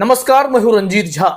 नमस्कार, मैं हूं रंजीत झा।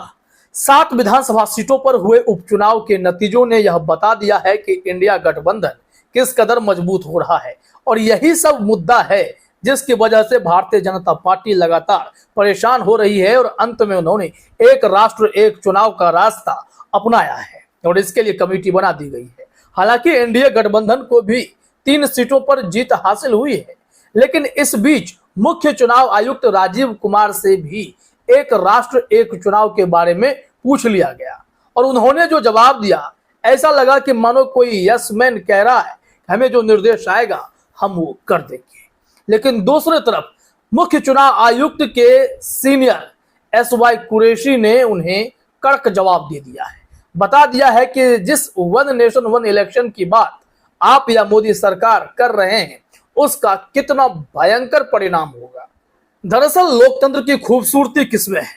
7 विधानसभा सीटों पर हुए उपचुनाव के नतीजों ने यह बता दिया है कि इंडिया गठबंधन किस कदर मजबूत हो रहा है और यही सब मुद्दा है जिसकी वजह से भारतीय जनता पार्टी लगातार परेशान हो रही है और अंत में उन्होंने एक राष्ट्र एक चुनाव का रास्ता अपनाया है और इसके लिए कमेटी बना दी गई है। हालांकि एनडीए गठबंधन को भी 3 सीटों पर जीत हासिल हुई है, लेकिन इस बीच मुख्य चुनाव आयुक्त राजीव कुमार से भी एक राष्ट्र एक चुनाव के बारे में पूछ लिया गया और उन्होंने जो जवाब दिया, ऐसा लगा कि मानो कोई यस मैन कह रहा है, हमें जो निर्देश आएगा हम वो कर देंगे। लेकिन दूसरी तरफ मुख्य चुनाव आयुक्त के सीनियर SY कुरैशी ने उन्हें कड़क जवाब दे दिया है। बता दिया है कि जिस वन नेशन वन इलेक्शन की बात आप या मोदी सरकार कर रहे हैं, उसका कितना भयंकर परिणाम होगा। दरअसल लोकतंत्र की खूबसूरती किसमें है?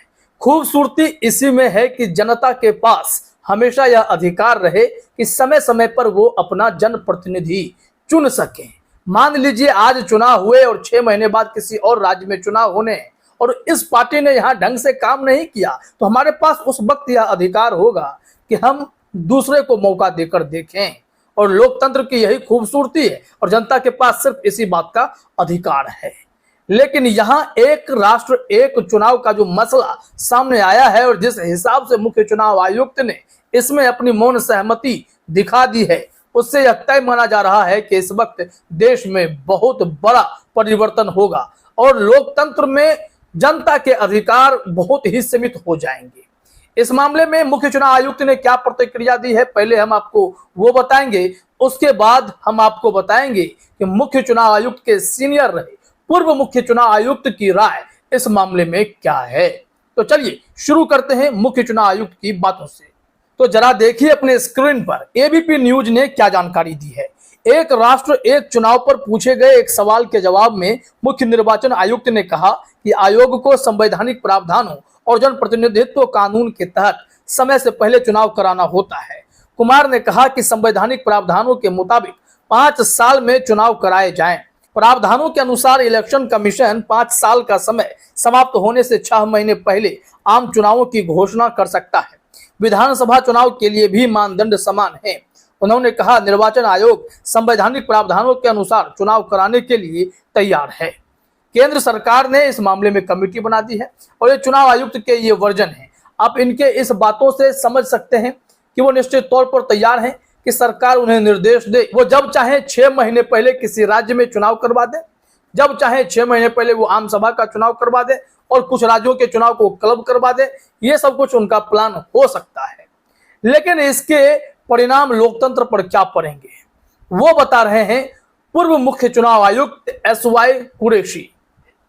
खूबसूरती इसी में है कि जनता के पास हमेशा यह अधिकार रहे कि समय समय पर वो अपना जनप्रतिनिधि चुन सके। मान लीजिए आज चुनाव हुए और 6 महीने बाद किसी और राज्य में चुनाव होने और इस पार्टी ने यहाँ ढंग से काम नहीं किया, तो हमारे पास उस वक्त यह अधिकार होगा कि हम दूसरे को मौका देकर देखें। और लोकतंत्र की यही खूबसूरती है और जनता के पास सिर्फ इसी बात का अधिकार है। लेकिन यहाँ एक राष्ट्र एक चुनाव का जो मसला सामने आया है और जिस हिसाब से मुख्य चुनाव आयुक्त ने इसमें अपनी मौन सहमति दिखा दी है, उससे यह तय माना जा रहा है कि इस वक्त देश में बहुत बड़ा परिवर्तन होगा और लोकतंत्र में जनता के अधिकार बहुत ही सीमित हो जाएंगे। इस मामले में मुख्य चुनाव आयुक्त ने क्या प्रतिक्रिया दी है, पहले हम आपको वो बताएंगे, उसके बाद हम आपको बताएंगे कि मुख्य चुनाव आयुक्त के सीनियर रहे पूर्व मुख्य चुनाव आयुक्त की राय इस मामले में क्या है। तो चलिए शुरू करते हैं मुख्य चुनाव आयुक्त की बातों से। तो जरा देखिए अपने स्क्रीन पर एबीपी न्यूज ने क्या जानकारी दी है। एक राष्ट्र एक चुनाव पर पूछे गए एक सवाल के जवाब में मुख्य निर्वाचन आयुक्त ने कहा कि आयोग को संवैधानिक प्रावधानों और जनप्रतिनिधित्व कानून के तहत समय से पहले चुनाव कराना होता है। कुमार ने कहा कि संवैधानिक प्रावधानों के मुताबिक 5 साल में चुनाव कराए जाएं। प्रावधानों के अनुसार इलेक्शन कमीशन 5 साल का समय समाप्त होने से 6 महीने पहले आम चुनावों की घोषणा कर सकता है। विधानसभा चुनाव के लिए भी मानदंड समान है। उन्होंने कहा निर्वाचन आयोग संवैधानिक प्रावधानों के अनुसार चुनाव कराने के लिए तैयार है। केंद्र सरकार ने इस मामले में कमेटी बना दी है और ये चुनाव आयुक्त के ये वर्जन है। आप इनके इस बातों से समझ सकते हैं कि वो निश्चित तौर पर तैयार हैं कि सरकार उन्हें निर्देश दे। वो जब चाहे 6 महीने पहले किसी राज्य में चुनाव करवा दे, जब चाहे 6 महीने पहले वो आम सभा का चुनाव करवा दे और कुछ राज्यों के चुनाव को क्लब करवा दे। ये सब कुछ उनका प्लान हो सकता है, लेकिन इसके परिणाम लोकतंत्र पर क्या पड़ेंगे वो बता रहे हैं पूर्व मुख्य चुनाव आयुक्त SY कुरैशी।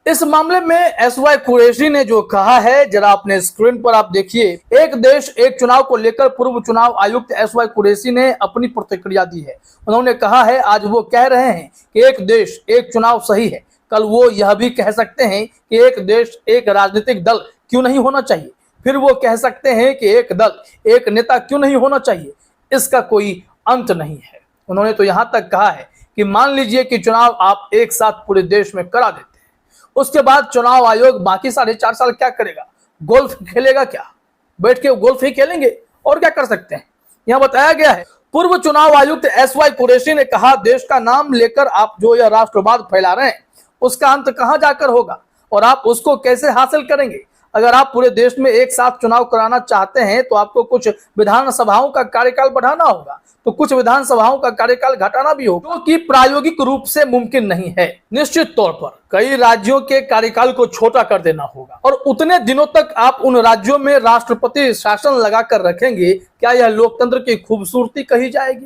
इस मामले में SY कुरैशी ने जो कहा है, जरा अपने स्क्रीन पर आप देखिए। एक देश एक चुनाव को लेकर पूर्व चुनाव आयुक्त SY कुरैशी ने अपनी प्रतिक्रिया दी है। उन्होंने कहा है आज वो कह रहे हैं कि एक देश एक चुनाव सही है, कल वो यह भी कह सकते हैं कि एक देश एक राजनीतिक दल क्यों नहीं होना चाहिए, फिर वो कह सकते हैं कि एक दल एक नेता क्यों नहीं होना चाहिए। इसका कोई अंत नहीं है। उन्होंने तो यहाँ तक कहा है कि मान लीजिए कि चुनाव आप एक साथ पूरे देश में करा देते हैं, उसके बाद चुनाव आयोग बाकी 4.5 साल क्या करेगा? गोल्फ खेलेगा क्या? बैठ के गोल्फ ही खेलेंगे और क्या कर सकते हैं। यहाँ बताया गया है पूर्व चुनाव आयुक्त SY कुरैशी ने कहा देश का नाम लेकर आप जो यह राष्ट्रवाद फैला रहे हैं, उसका अंत कहां जाकर होगा और आप उसको कैसे हासिल करेंगे। अगर आप पूरे देश में एक साथ चुनाव कराना चाहते हैं तो आपको कुछ विधानसभाओं का कार्यकाल बढ़ाना होगा, तो कुछ विधानसभाओं का कार्यकाल घटाना भी होगा, जो कि प्रायोगिक रूप से मुमकिन नहीं है। निश्चित तौर पर कई राज्यों के कार्यकाल को छोटा कर देना होगा और उतने दिनों तक आप उन राज्यों में राष्ट्रपति शासन लगाकर रखेंगे। क्या यह लोकतंत्र की खूबसूरती कही जाएगी?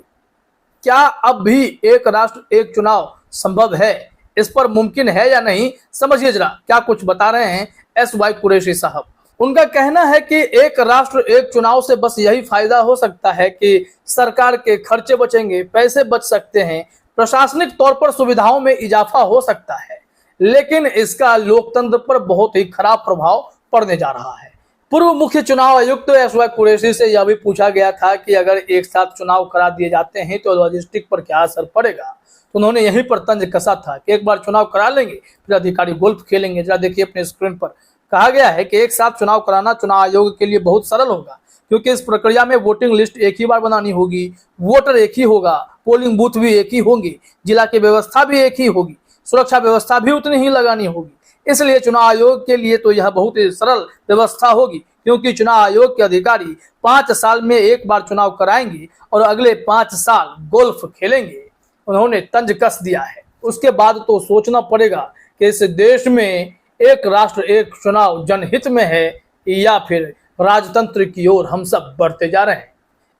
क्या अब भी एक राष्ट्र एक चुनाव संभव है? इस पर मुमकिन है या नहीं, समझिए जरा क्या कुछ बता रहे हैं SY कुरैशी साहब। उनका कहना है कि एक राष्ट्र एक चुनाव से बस यही फायदा हो सकता है कि सरकार के खर्चे बचेंगे, पैसे बच सकते हैं, प्रशासनिक तौर पर सुविधाओं में इजाफा हो सकता है, लेकिन इसका लोकतंत्र पर बहुत ही खराब प्रभाव पड़ने जा रहा है। पूर्व मुख्य चुनाव आयुक्त SY कुरैशी से यह भी पूछा गया था कि अगर एक साथ चुनाव करा दिए जाते हैं तो लॉजिस्टिक पर क्या असर पड़ेगा। तो उन्होंने यहीं पर तंज कसा था कि एक बार चुनाव करा लेंगे फिर अधिकारी गोल्फ खेलेंगे। जरा देखिए अपने स्क्रीन पर कहा गया है कि एक साथ चुनाव कराना चुनाव आयोग के लिए बहुत सरल होगा, क्योंकि इस प्रक्रिया में वोटिंग लिस्ट एक ही बार बनानी होगी, वोटर एक ही होगा, पोलिंग बूथ भी एक ही होंगे, जिला की व्यवस्था भी एक ही होगी, सुरक्षा व्यवस्था भी उतनी ही लगानी होगी। इसलिए चुनाव आयोग के लिए तो यह बहुत ही सरल व्यवस्था होगी, क्योंकि चुनाव आयोग के अधिकारी 5 साल में एक बार चुनाव कराएंगे और अगले 5 साल गोल्फ खेलेंगे। उन्होंने तंज कस दिया है। उसके बाद तो सोचना पड़ेगा कि इस देश में एक राष्ट्र एक चुनाव जनहित में है या फिर राजतंत्र की ओर हम सब बढ़ते जा रहे हैं।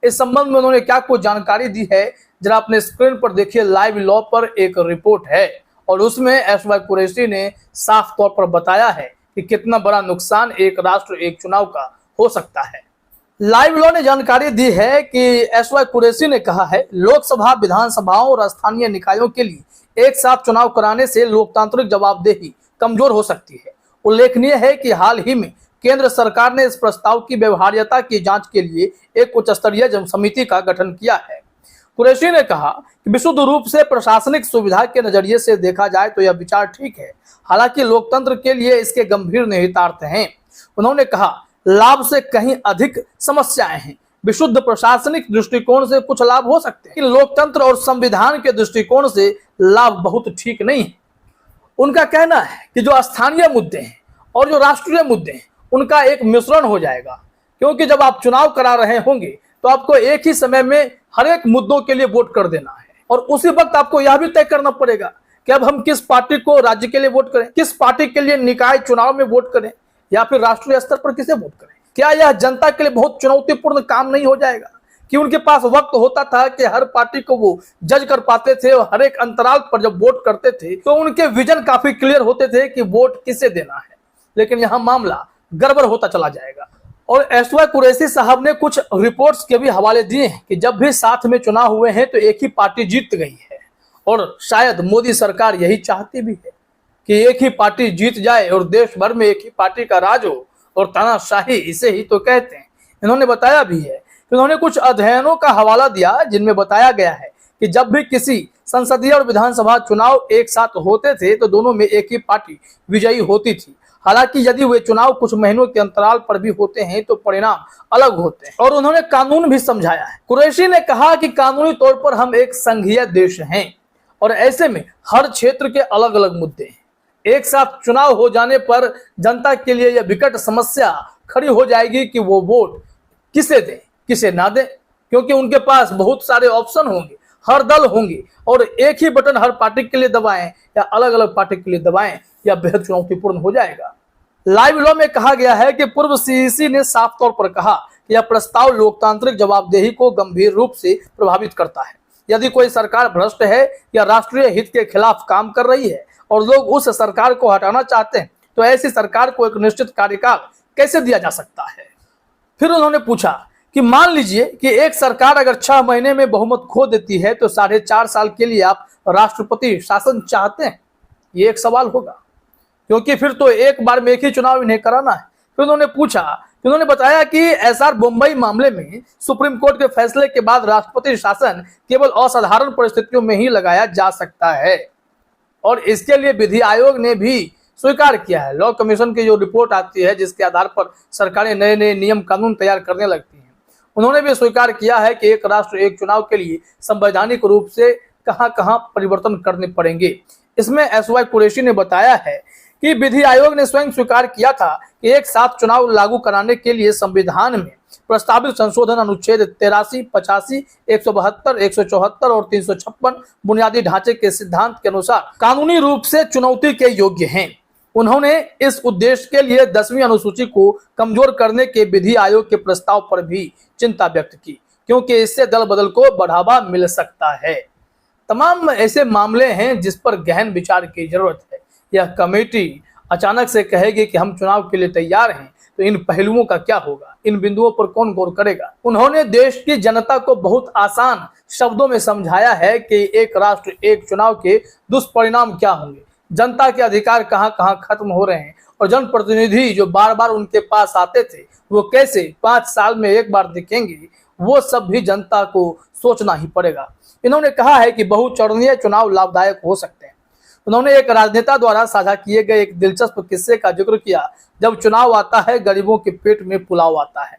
इस संबंध में उन्होंने क्या कुछ जानकारी दी है, जरा अपने स्क्रीन पर देखिए। लाइव लॉ पर एक रिपोर्ट है और उसमें एसवाई कुरैशी ने साफ तौर पर बताया है कि कितना बड़ा नुकसान एक राष्ट्र एक चुनाव का हो सकता है। लाइव लॉ ने जानकारी दी है कि एसवाई कुरैशी ने कहा है, लोकसभा, विधानसभाओं और स्थानीय निकायों के लिए एक साथ चुनाव कराने से लोकतांत्रिक जवाबदेही कमजोर हो सकती है। उल्लेखनीय है कि हाल ही में केंद्र सरकार ने इस प्रस्ताव की व्यवहार्यता की जांच के लिए एक उच्च स्तरीय समिति का गठन किया है। कुरैशी ने कहा कि विशुद्ध रूप से प्रशासनिक सुविधा के नजरिए से देखा जाए तो यह विचार ठीक है, हालांकि लोकतंत्र के लिए इसके गंभीर निहितार्थ हैं। उन्होंने कहा, लाभ से कहीं अधिक समस्याएं हैं। विशुद्ध प्रशासनिक दृष्टिकोण से कुछ लाभ हो सकते हैं, लेकिन लोकतंत्र और संविधान के दृष्टिकोण से लाभ बहुत ठीक नहीं है। उनका कहना है कि जो स्थानीय मुद्दे हैं और जो राष्ट्रीय मुद्दे हैं उनका एक मिश्रण हो जाएगा, क्योंकि जब आप चुनाव करा रहे होंगे तो आपको एक ही समय में हर एक मुद्दों के लिए वोट कर देना है और उसी वक्त आपको यह भी तय करना पड़ेगा कि अब हम किस पार्टी को राज्य के लिए वोट करें, किस पार्टी के लिए निकाय चुनाव में वोट करें या फिर राष्ट्रीय स्तर पर किसे वोट करें। क्या यह जनता के लिए बहुत चुनौतीपूर्ण काम नहीं हो जाएगा कि उनके पास वक्त होता था कि हर पार्टी को वो जज कर पाते थे और हर एक अंतराल पर जब वोट करते थे तो उनके विजन काफी क्लियर होते थे कि वोट किसे देना है। लेकिन यहाँ मामला गड़बड़ होता चला जाएगा। और एसवाई कुरैशी साहब ने कुछ रिपोर्ट्स के भी हवाले दिए हैं कि जब भी साथ में चुनाव हुए हैं तो एक ही पार्टी जीत गई है और शायद मोदी सरकार यही चाहती भी है कि एक ही पार्टी जीत जाए और देश भर में एक ही पार्टी का राज हो और तानाशाही इसे ही तो कहते हैं। इन्होंने बताया भी है कि उन्होंने कुछ अध्ययनों का हवाला दिया जिनमें बताया गया है कि जब भी किसी संसदीय और विधानसभा चुनाव एक साथ होते थे तो दोनों में एक ही पार्टी विजयी होती थी। हालांकि यदि वे चुनाव कुछ महीनों के अंतराल पर भी होते हैं तो परिणाम अलग होते हैं। और उन्होंने कानून भी समझाया है। कुरैशी ने कहा कि कानूनी तौर पर हम एक संघीय देश हैं और ऐसे में हर क्षेत्र के अलग अलग मुद्दे हैं। एक साथ चुनाव हो जाने पर जनता के लिए यह विकट समस्या खड़ी हो जाएगी कि वो वोट किसे दें किसे ना दें, क्योंकि उनके पास बहुत सारे ऑप्शन होंगे, हर दल होंगे और एक ही बटन हर पार्टी के लिए दबाएं या अलग अलग पार्टी के लिए दबाएं, यह बेहद चुनौतीपूर्ण हो जाएगा। लाइव लॉ में कहा गया है कि पूर्व सीईसी ने साफ तौर पर कहा कि यह प्रस्ताव लोकतांत्रिक जवाबदेही को गंभीर रूप से प्रभावित करता है। यदि कोई सरकार भ्रष्ट है या राष्ट्रीय हित के खिलाफ काम कर रही है और लोग उस सरकार को हटाना चाहते हैं तो ऐसी सरकार को एक निश्चित कार्यकाल कैसे दिया जा सकता है। फिर उन्होंने पूछा कि मान लीजिए कि एक सरकार अगर 6 महीने में बहुमत खो देती है तो 4.5 साल के लिए आप राष्ट्रपति शासन चाहते हैं? ये एक सवाल होगा, क्योंकि फिर तो एक बार में एक ही चुनाव इन्हें कराना है। फिर उन्होंने पूछा, उन्होंने बताया कि एसआर बम्बई मामले में सुप्रीम कोर्ट के फैसले के बाद राष्ट्रपति शासन केवल असाधारण परिस्थितियों में ही लगाया जा सकता है और इसके लिए विधि आयोग ने भी स्वीकार किया है। लॉ कमीशन की जो रिपोर्ट आती है जिसके आधार पर सरकारें नए नए नियम कानून तैयार करने लगती हैं, उन्होंने भी स्वीकार किया है कि एक राष्ट्र एक चुनाव के लिए संवैधानिक रूप से कहां कहां परिवर्तन करने पड़ेंगे। इसमें एसवाई कुरैशी ने बताया है कि विधि आयोग ने स्वयं स्वीकार किया था कि एक साथ चुनाव लागू कराने के लिए संविधान में प्रस्तावित संशोधन अनुच्छेद 83, 85, 172, 174 और 356 बुनियादी ढांचे के सिद्धांत के अनुसार कानूनी रूप से चुनौती के योग्य हैं। उन्होंने इस उद्देश्य के लिए 10वीं अनुसूची को कमजोर करने के विधि आयोग के प्रस्ताव पर भी चिंता व्यक्त की, क्योंकि इससे दल बदल को बढ़ावा मिल सकता है। तमाम ऐसे मामले हैं जिस पर गहन विचार की जरूरत है। यह कमेटी अचानक से कहेगी कि हम चुनाव के लिए तैयार हैं तो इन पहलुओं का क्या होगा, इन बिंदुओं पर कौन गौर करेगा। उन्होंने देश की जनता को बहुत आसान शब्दों में समझाया है कि एक राष्ट्र एक चुनाव के दुष्परिणाम क्या होंगे, जनता के अधिकार कहां कहां खत्म हो रहे हैं और जनप्रतिनिधि जो बार बार उनके पास आते थे वो कैसे 5 साल में एक बार दिखेंगे, वो सब भी जनता को सोचना ही पड़ेगा। इन्होंने कहा है कि बहुचरणीय चुनाव लाभदायक हो सकते हैं। उन्होंने एक राजनेता द्वारा साझा किए गए एक दिलचस्प किस्से का जिक्र किया। जब चुनाव आता है, गरीबों के पेट में पुलाव आता है।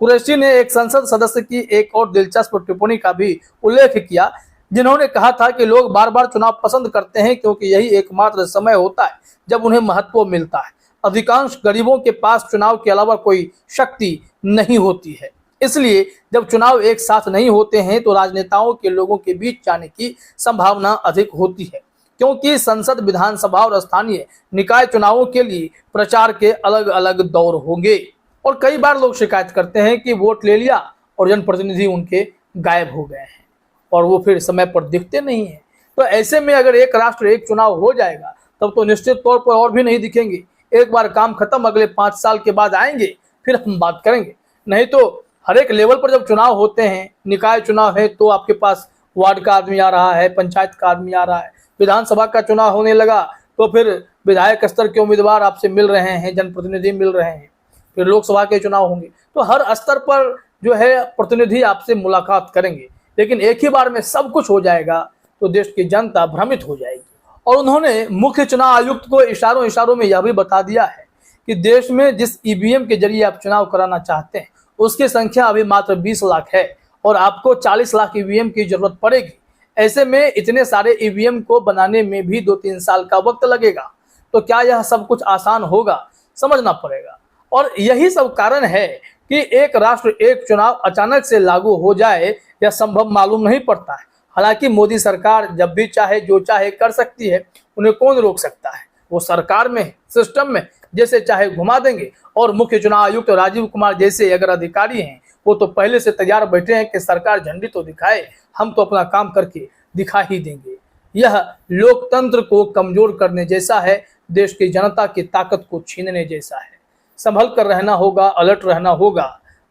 कुरैशी ने एक संसद सदस्य की एक और दिलचस्प टिप्पणी का भी उल्लेख किया, जिन्होंने कहा था कि लोग बार बार चुनाव पसंद करते हैं क्योंकि यही एकमात्र समय होता है जब उन्हें महत्व मिलता है। अधिकांश गरीबों के पास चुनाव के अलावा कोई शक्ति नहीं होती है, इसलिए जब चुनाव एक साथ नहीं होते हैं तो राजनेताओं के लोगों के बीच जाने की संभावना अधिक होती है, क्योंकि संसद, विधानसभा और स्थानीय निकाय चुनावों के लिए प्रचार के अलग अलग दौर होंगे। और कई बार लोग शिकायत करते हैं कि वोट ले लिया और जनप्रतिनिधि उनके गायब हो गए हैं और वो फिर समय पर दिखते नहीं है। तो ऐसे में अगर एक राष्ट्र एक चुनाव हो जाएगा तब तो निश्चित तौर पर और भी नहीं दिखेंगे। एक बार काम खत्म, अगले 5 साल के बाद आएंगे, फिर हम बात करेंगे। नहीं तो हर एक लेवल पर जब चुनाव होते हैं, निकाय चुनाव है तो आपके पास वार्ड का आदमी आ रहा है, पंचायत का आदमी आ रहा है, विधानसभा का चुनाव होने लगा तो फिर विधायक स्तर के उम्मीदवार आपसे मिल रहे हैं, जनप्रतिनिधि मिल रहे हैं, फिर लोकसभा के चुनाव होंगे। तो हर स्तर पर जो है प्रतिनिधि आपसे मुलाकात करेंगे, लेकिन एक ही बार में सब कुछ हो जाएगा तो देश की जनता भ्रमित हो जाएगी। और उन्होंने मुख्य चुनाव आयुक्त को इशारों में यह भी बता दिया है कि देश में जिस ईवीएम के जरिए आप चुनाव कराना चाहते हैं उसकी संख्या अभी मात्र 20 लाख है और आपको 40 लाख ईवीएम की जरूरत पड़ेगी। ऐसे में इतने सारे ईवीएम को बनाने में भी 2-3 साल का वक्त लगेगा। तो क्या यह सब कुछ आसान होगा? समझना पड़ेगा। और यही सब कारण है कि एक राष्ट्र एक चुनाव अचानक से लागू हो जाए यह संभव मालूम नहीं पड़ता है। हालांकि मोदी सरकार जब भी चाहे जो चाहे कर सकती है, उन्हें कौन रोक सकता है? वो सरकार में, सिस्टम में जैसे चाहे घुमा देंगे। और मुख्य चुनाव आयुक्त राजीव कुमार जैसे अगर अधिकारी हैं, वो तो पहले से तैयार बैठे हैं कि सरकार झंडी तो दिखाए, हम तो अपना काम करके दिखा ही देंगे। यह लोकतंत्र को कमजोर करने जैसा है, देश की जनता की ताकत को छीनने जैसा है। संभल कर रहना होगा, अलर्ट रहना होगा,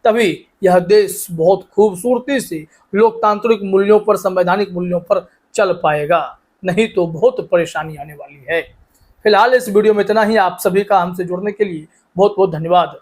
तभी यह देश बहुत खूबसूरती से लोकतांत्रिक मूल्यों पर, संवैधानिक मूल्यों पर चल पाएगा। नहीं तो बहुत परेशानी आने वाली है। फिलहाल इस वीडियो में इतना ही। आप सभी का हमसे जुड़ने के लिए बहुत बहुत धन्यवाद।